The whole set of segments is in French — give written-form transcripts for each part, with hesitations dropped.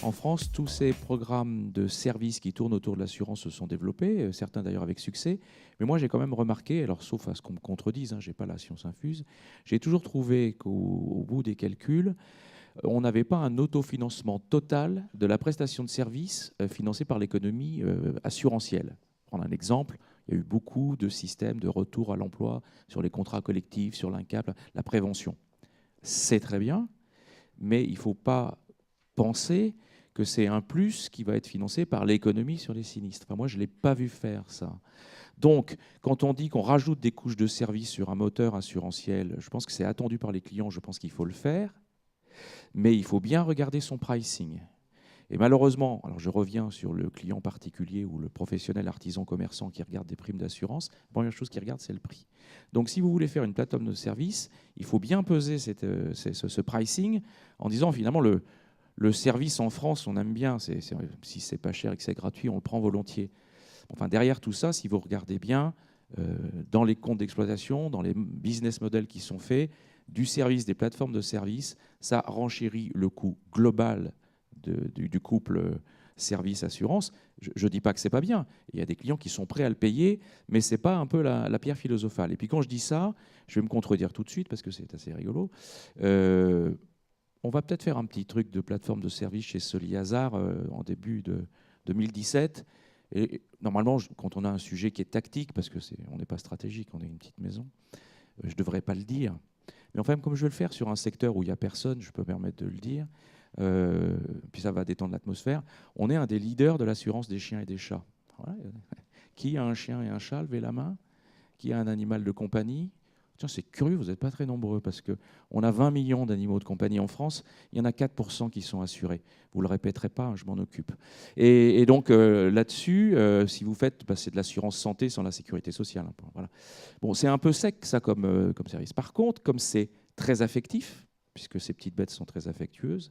En France, tous ces programmes de services qui tournent autour de l'assurance se sont développés, certains d'ailleurs avec succès. Mais moi, j'ai quand même remarqué, alors sauf à ce qu'on me contredise, je n'ai pas la science infuse, j'ai toujours trouvé qu'au bout des calculs, on n'avait pas un autofinancement total de la prestation de services financée par l'économie assurantielle. Prendre un exemple, il y a eu beaucoup de systèmes de retour à l'emploi sur les contrats collectifs, sur l'INCAP, la prévention. C'est très bien, mais il ne faut pas penser que c'est un plus qui va être financé par l'économie sur les sinistres. Enfin, moi, je ne l'ai pas vu faire, ça. Donc, quand on dit qu'on rajoute des couches de services sur un moteur assurantiel, je pense que c'est attendu par les clients, je pense qu'il faut le faire, mais il faut bien regarder son pricing. Et malheureusement, alors je reviens sur le client particulier ou le professionnel artisan commerçant qui regarde des primes d'assurance, la première chose qu'il regarde, c'est le prix. Donc si vous voulez faire une plateforme de service, il faut bien peser ce pricing en disant finalement le service en France, on aime bien, si c'est pas cher et que c'est gratuit, on le prend volontiers. Enfin, derrière tout ça, si vous regardez bien, dans les comptes d'exploitation, dans les business models qui sont faits, du service, des plateformes de service, ça renchérit le coût global du couple service-assurance. Je ne dis pas que ce n'est pas bien. Il y a des clients qui sont prêts à le payer, mais ce n'est pas un peu la pierre philosophale. Et puis quand je dis ça, je vais me contredire tout de suite parce que c'est assez rigolo. On va peut-être faire un petit truc de plateforme de service chez Soli Hazard en début de 2017. Et normalement, quand on a un sujet qui est tactique, parce qu'on n'est pas stratégique, on est une petite maison, je ne devrais pas le dire. Mais enfin, comme je vais le faire sur un secteur où il n'y a personne, je peux me permettre de le dire, puis ça va détendre l'atmosphère, on est un des leaders de l'assurance des chiens et des chats. Voilà. Qui a un chien et un chat? Levez la main. Qui a un animal de compagnie? Tiens, c'est curieux, vous n'êtes pas très nombreux parce qu'on a 20 millions d'animaux de compagnie en France, il y en a 4% qui sont assurés. Vous ne le répéterez pas, je m'en occupe. Et donc là-dessus, si vous faites, c'est de l'assurance santé sans la sécurité sociale. Voilà. Bon, c'est un peu sec ça comme service. Par contre, comme c'est très affectif, puisque ces petites bêtes sont très affectueuses,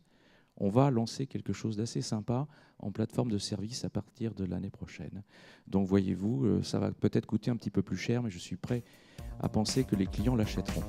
on va lancer quelque chose d'assez sympa en plateforme de service à partir de l'année prochaine. Donc voyez-vous, ça va peut-être coûter un petit peu plus cher, mais je suis prêt à penser que les clients l'achèteront.